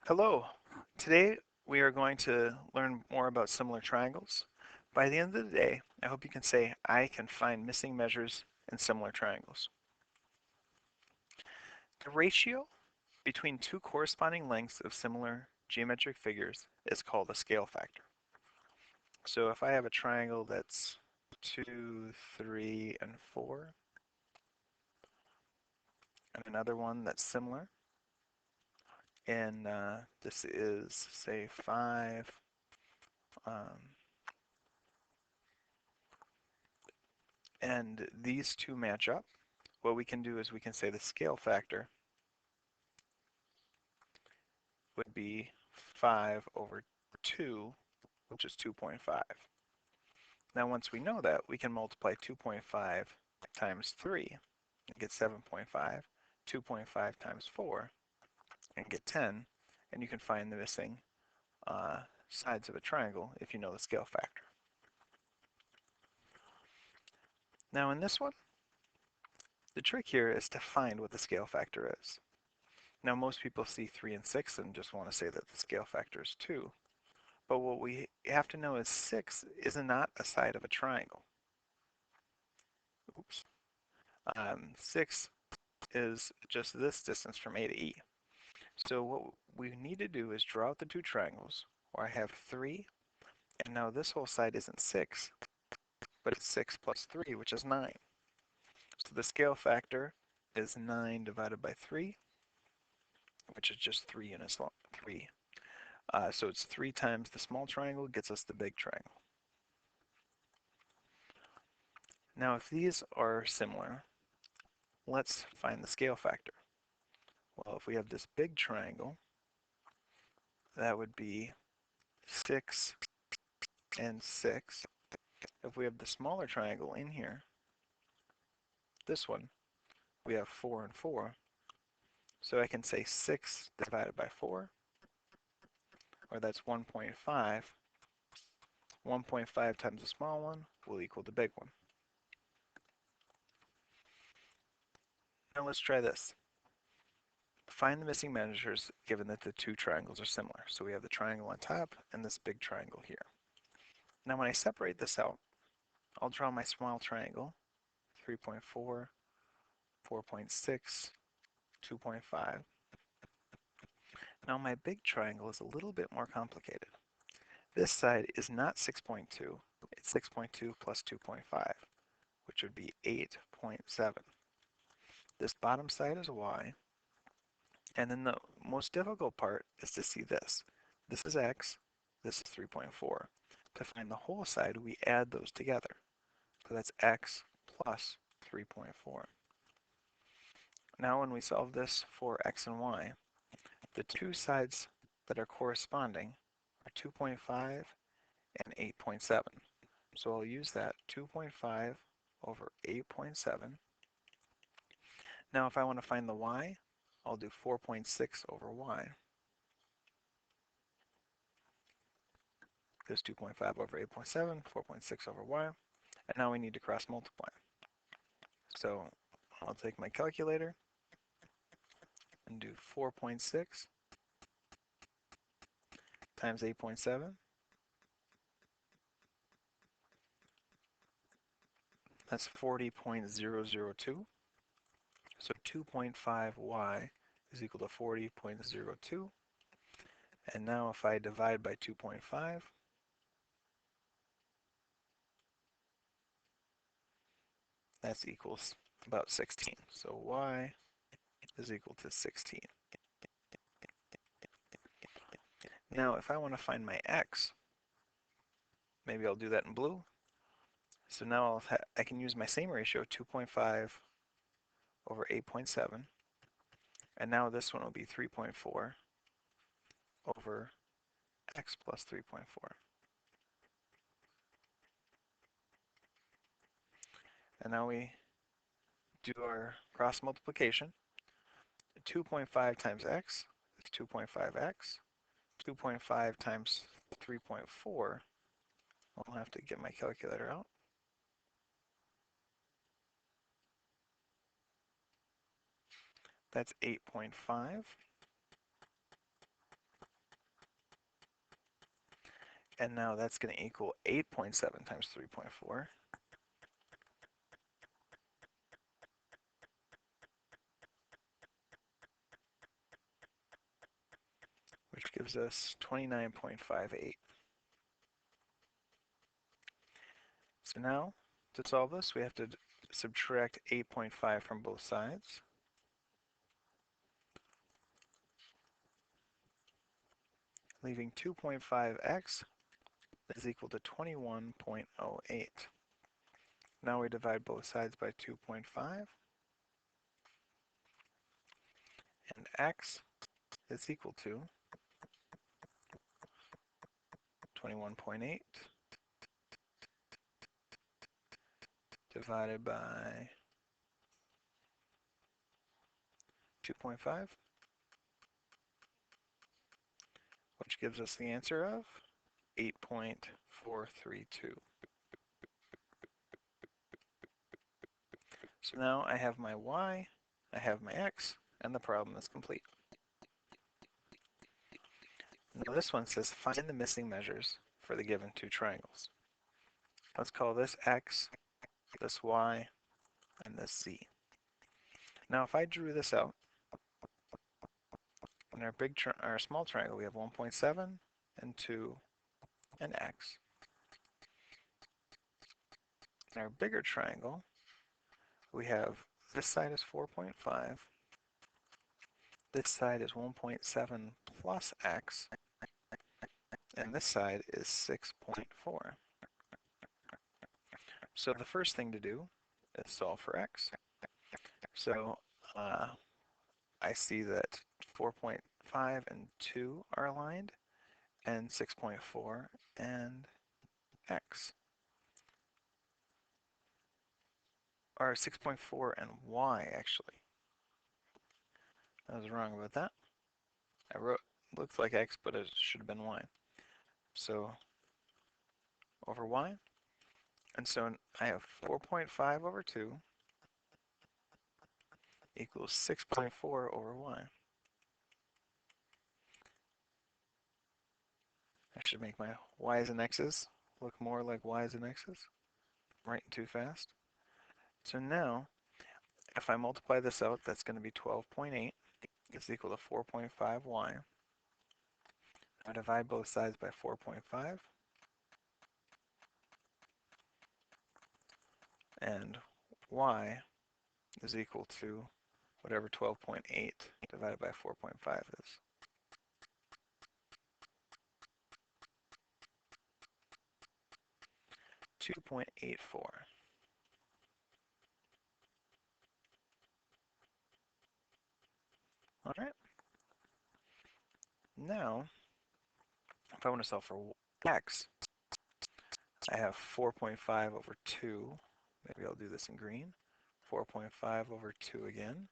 Hello. Today we are going to learn more about similar triangles. By the end of the day, I hope you can say, I can find missing measures in similar triangles. The ratio between two corresponding lengths of similar geometric figures is called a scale factor. So if I have a triangle that's 2, 3, and 4, and another one that's similar, and this is, say, 5, um, and these two match up, what we can do is we can say the scale factor would be 5 over 2, which is 2.5. Now once we know that, we can multiply 2.5 times 3 and get 7.5, 2.5 times 4 and get 10, and you can find the missing sides of a triangle if you know the scale factor. Now in this one, the trick here is to find what the scale factor is. Now most people see 3 and 6 and just want to say that the scale factor is 2. But what we have to know is 6 is not a side of a triangle. Oops. 6 is just this distance from A to E. So what we need to do is draw out the two triangles where I have 3, and now this whole side isn't 6, but it's 6 plus 3, which is 9. So the scale factor is 9 divided by 3, which is just 3 units long. 3. So it's 3 times the small triangle gets us the big triangle. Now if these are similar, let's find the scale factor. Well, if we have this big triangle, that would be 6 and 6. If we have the smaller triangle in here, this one, we have 4 and 4. So I can say 6 divided by 4, or that's 1.5. 1.5 times the small one will equal the big one. Now let's try this. Find the missing measures given that the two triangles are similar. So we have the triangle on top and this big triangle here. Now when I separate this out, I'll draw my small triangle, 3.4, 4.6, 2.5. Now my big triangle is a little bit more complicated. This side is not 6.2, it's 6.2 plus 2.5, which would be 8.7. This bottom side is y, and then the most difficult part is to see this. This is x, this is 3.4. To find the whole side, we add those together. So that's x plus 3.4. Now when we solve this for x and y, the two sides that are corresponding are 2.5 and 8.7. So I'll use that 2.5 over 8.7. Now if I want to find the y, I'll do 4.6 over y. Because 2.5 over 8.7, 4.6 over y. And now we need to cross multiply. So I'll take my calculator and do 4.6 times 8.7. That's 40.002. So 2.5y is equal to 40.02. And now if I divide by 2.5, that's equals about 16. So y is equal to 16. Now if I want to find my x, maybe I'll do that in blue. So now I can use my same ratio, 2.5 over 8.7. And now this one will be 3.4 over x plus 3.4. And now we do our cross multiplication. 2.5 times x is 2.5x. 2.5 times 3.4, I'll have to get my calculator out. That's 8.5. And now that's going to equal 8.7 times 3.4. Which gives us 29.58. So now, to solve this, we have to subtract 8.5 from both sides. Leaving 2.5x is equal to 21.08. Now we divide both sides by 2.5, and x is equal to 21.8 divided by 2.5, which gives us the answer of 8.432. So now I have my y, I have my x, and the problem is complete. Now this one says find the missing measures for the given two triangles. Let's call this x, this y, and this z. Now if I drew this out, in our small triangle we have 1.7 and 2 and x. In our bigger triangle, we have this side is 4.5, this side is 1.7 plus x, and this side is 6.4. So the first thing to do is solve for x. So I see that 4.5 and 2 are aligned, and 6.4 and x. Or 6.4 and y, actually. I was wrong about that. I wrote, looks like x, but it should have been y. So, over y. And so I have 4.5 over 2 equals 6.4 over y. I should make my y's and x's look more like y's and x's. I'm writing too fast. So now, if I multiply this out, that's going to be 12.8 is equal to 4.5y. I divide both sides by 4.5. And y is equal to whatever 12.8 divided by 4.5 is. 2.84. All right. Now, if I want to solve for x, I have 4.5 over 2. Maybe I'll do this in green. 4.5 over 2 again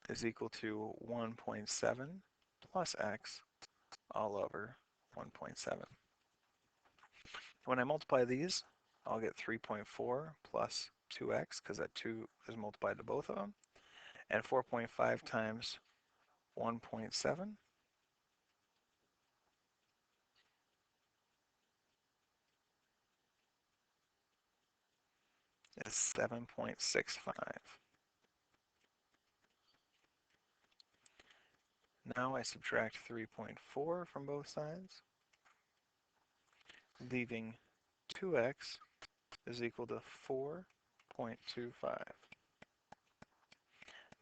is equal to 1.7 plus x all over 1.7. When I multiply these, I'll get 3.4 plus 2x, because that 2 is multiplied to both of them, and 4.5 times 1.7 is 7.65. Now I subtract 3.4 from both sides, leaving 2x is equal to 4.25.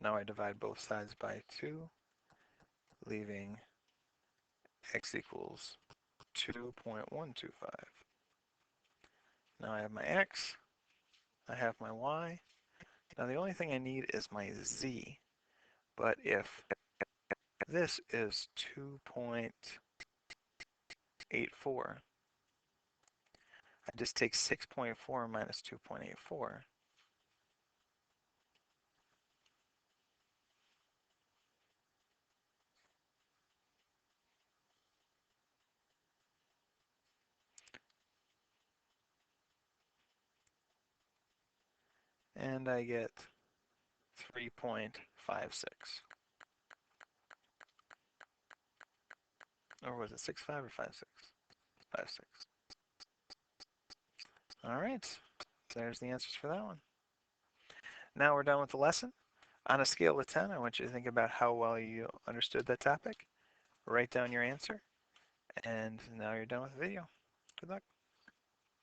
Now I divide both sides by 2, leaving x equals 2.125. Now I have my x, I have my y. Now the only thing I need is my z, but if this is 2.84, I just take 6.4 minus 2.84, and I get 3.56. Or was it 6.5 or 5.6? 5.6. All right, there's the answers for that one. Now we're done with the lesson. On a scale of 10, I want you to think about how well you understood that topic. Write down your answer, and now you're done with the video. Good luck.